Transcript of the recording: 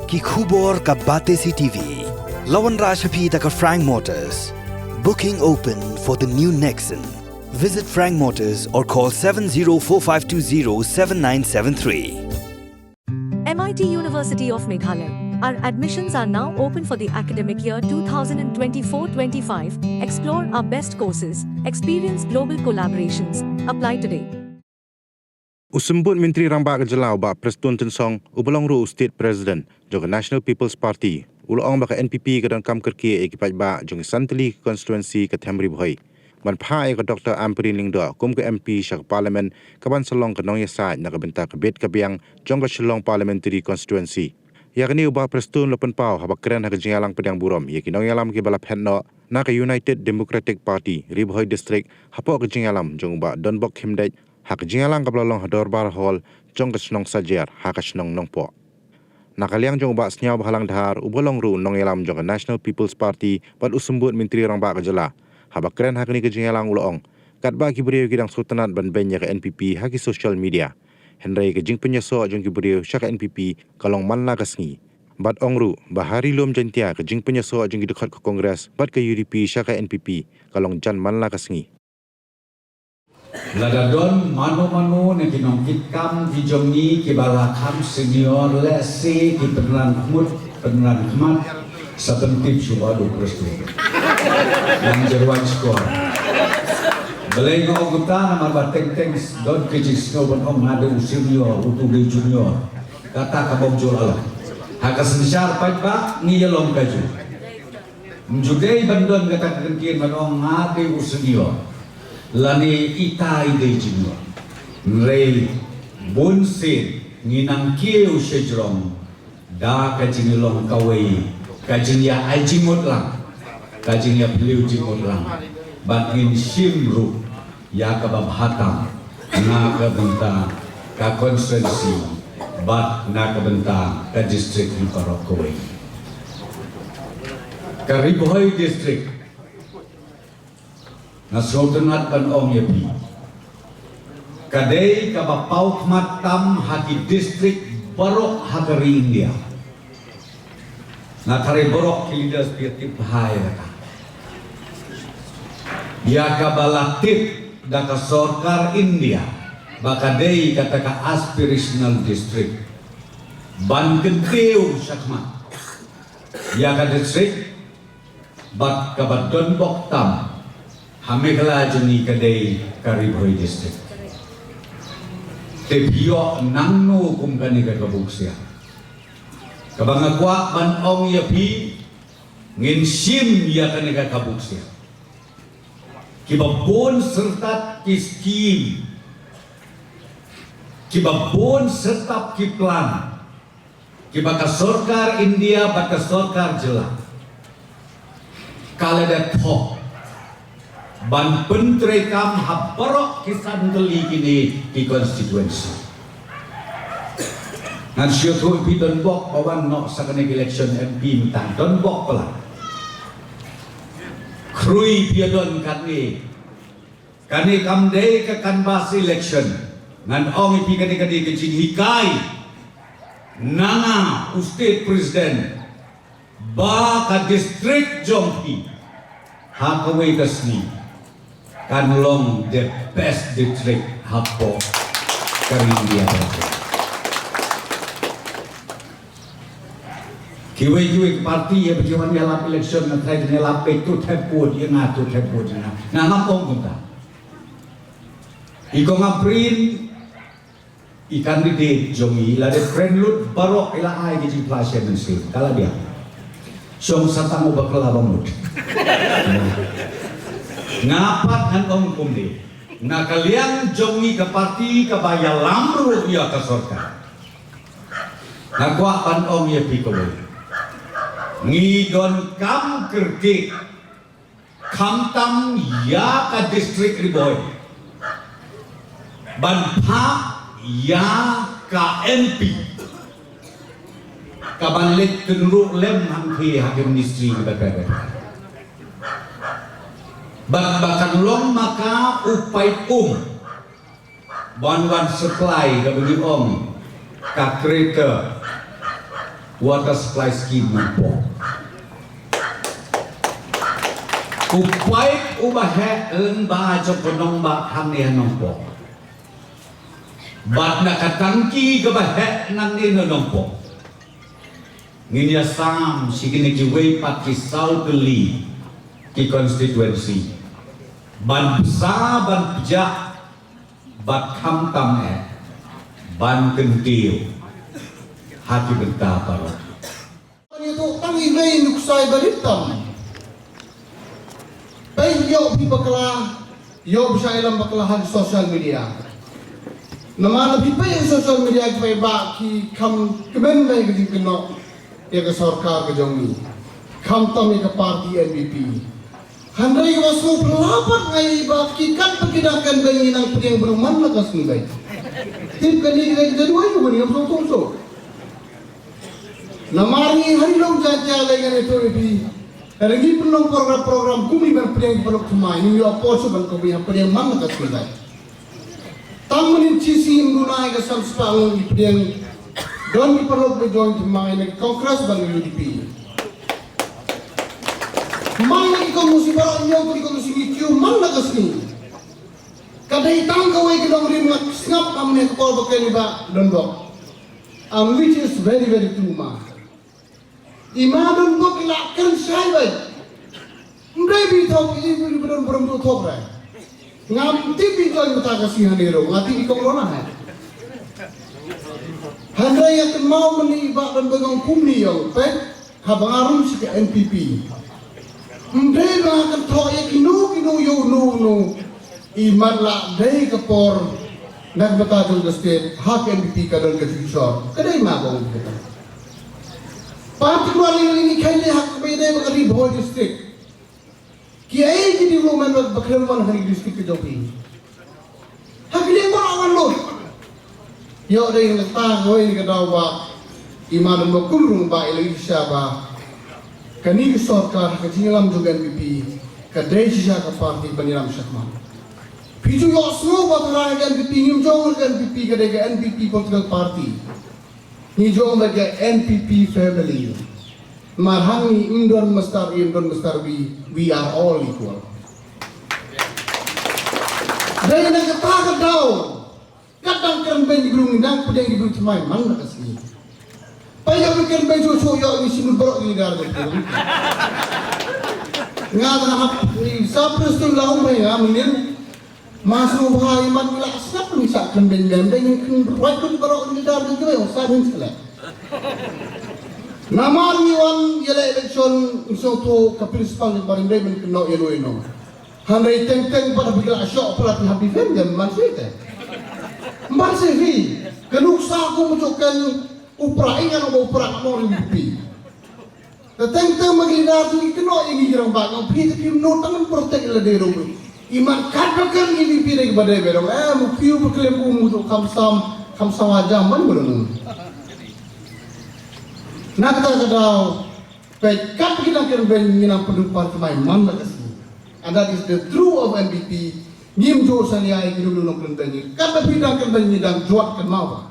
ki khubor ka bate CTV. Lawan Rajhapi taka Frank Motors. Booking open for the new Nexon. Visit Frank Motors or call 7045207973. MIT University of Meghalaya. Our admissions are now open for the academic year 2024-25. Explore our best courses, experience global collaborations. Apply today. Usembut Menteri Rambak Kejelau ba Preston Tensong ubalong ru State President jong National People's Party ulong ba NPP ke dan kam kerki ekipat ba jong Santali constituency ke Themri Bhoi ban phai ke Dr. Amprin Lingdo kum ke MP Shak Parliament ke ban Selong ke Nong Yasai nak benta ke bet ke biang jong ke Shillong Parliamentary constituency yakni ubah Preston lopen pau habak keren ha ke jingalang pedang burom yakni Nong Yalam ke balap henno na ke United Democratic Party Ribhoi district hapok ke jingalam jong ba Donbok Himdai hak jingalang kaplalong hador bar hall jong ke Snong Sajer hak Snong Nongpo nakaliang jong ba snyau bahalang dhar ubolong ru Nong Yalam jong National People's Party pat usembut Menteri Rambak Kejela habak keren hak ni ke jingalang ulong kat ba kibriu kidang sultanat ban benya ke NPP haki social media Henry ke jing penyeso jong kibriu syaka NPP kalong manla kasngi bat ongru bahari lom jantia ke jing penyeso jong dekat ke kongres bat ke UDP syaka NPP kalong jan manla kasngi Ladadon mano-mano na kinongkitkam di jongi kibalakam senior lesi ki peneran khmat sa pentip subado presto yang jerwan skor belai ngo guta na marbateng teng don kijis no bon om ngade senior utu de junior kata kabom jolala hakas nisar pai ba ni yelong kaju mjudei bandon kata kengkin manong ngade senior lani itai de jino rei bonse nginang kieu sejrong da kajingilong kawai kajingya ajimut lang kajingya beliau jimut lang batin simru ya kababhatam na kabenta ka konstituensi bat na kabenta ka district ni Parokowai ka Ribhoi district na sultanat ban ong yapi kadai ka bapau khmat tam haki district Borok Hagari India na thare Borok leaders piatip bahaya kata ya ka balatit da ka sarkar India bakadai kata ka aspirational district ban kedeu syakmat ya ka district bat ka badon bok tam Hamegala jeni kadai Karibhoi district. Tepio nangno kumkani ka kabuksia. Kabangakwa ban ong yapi ngin sim ya kani ka kabuksia. Kibabon serta kiskim. Kibabon serta kiplan. Kibaka sarkar India baka sarkar jela. Kalada thok ban pentrekam habarok kisan geli kini di konstituensi. Nan syukur pi Donbok bawan nok sakane election MP mitang Donbok pala. Krui piadon kani kamdei ke kanbas election nan ong pi kani kecing hikai nanga state president ba ka district jompi hakawai kasni kanlong the best district hapo Karindia kiwe parti ya berjuang dalam election na try ni lape tu tepu dia ngatu tepu dia na ngapong kunta iko ngaprin ikan di jongi la de friend lut barok ila ai di plasya mensi kala dia song satang ubakla bamut ngapat han ong kumdi na kalian jongi ke parti ke baya lamru ya ke sorka na kwa pan ong ya pikowe ngidon kam kerti kam tam ya ka district Ribhoi ban pha ya ka MP ka banlet tunruk lem hang khi hakim ministry berbeda bakan long maka upai banwan supply ke bagi om ka kereta water supply scheme nampak. Upai ubah ba cho penong ba ham ni nampak. Bat nak katangki ke ba nang ni nampak. Nginya sam sikini ki way pat ki South Li ki constituency. Ban besar ban pejak bat kham tam ban kentil hati bentar parot. Itu tangi lay nuksai balitam. Baik yo bakla yo bisa ilam baklahan sosial media. Nama lebih baik sosial media kita ba ki kam kemen lay ke keno ya ke sarkar ke jongi. Kam tam ke parti NPP. Handai wasu pelapat ngai ba ki kan perkidakan bayi nang yang beruman lah kasih baik. Tip kali kita dua yo ni so. Namari hari long jaja lagi kan itu lebih. Lagi penuh program kumi berperiang peluk semua ini yo aposo ban ko biya periang mana kasih baik. Tamunin cisi menggunakan kesal sepang yang don diperlukan berjuang semua ini kongres ban UDP. Mana komisi baru yang komisi itu mana kasih. Kadai tangkawai kita beri ngap amne kepala bakal ba dondok. Which is very true ma. Imadun ko kilakkan say bay. Ndai bi thok ibu beron beron tu thok rai. Ngam ti bi joy mata kasihan hero ngati ko corona hai. Handai yang mau meni ba dan begang kumni yo pet habangarum si NPP. Ndai ba kan thok ya kinu yo no. Iman la dai kapor nak bata jul state hak NPP kadal ke future. Kadai ma bang kita. Particularly ini kaya hak beda bagi Bohol district. Kiai jadi rumah berkeluman hari district kejoki. Hak dia pun awan lo. Yo dari letak kau ini kata apa? Iman berkumrung ba Indonesia ba. Kani sarkar kecilam juga NPP. Kadai sisa ke parti Baniram Syakman. Picu yo semua batera NPP nyumjong NPP kadai ke NPP political party. Hijau mereka NPP family. Marhangi Indon Mestari, we are all equal. Dari nak kata kau, kadang kan benda belum nang pedang ibu cemai mana kasih. Payah bikin baju soyo ini simul berok ini darah tu. Ngata nak ni sapres tu lau mai amin. Masuk bahaya man bila siapa misalkan benda yang kan tu berok ini darah tu yang sadin sekali. Namar niwan yela election isoto kapil spal ni baring day men keno yelo. Handai teng pada bigla syok pelatih habis jam man sete. Mbar sevi kenuk sa ko mujokan upra ingan o upra mo limpi. Teng magina tu keno yang girang bagong pi no tangan protek la de ro. Iman kadbakan ini pire badai berong mukiu berkelembu mutu kamsam ajam man belum. Nak kata pekat kita kerben minang pendukar kemai mana kasih. And that is the true of NPP. Nim jo saliai kiru nong kerben. Kata bidang kerben dan juat kemau.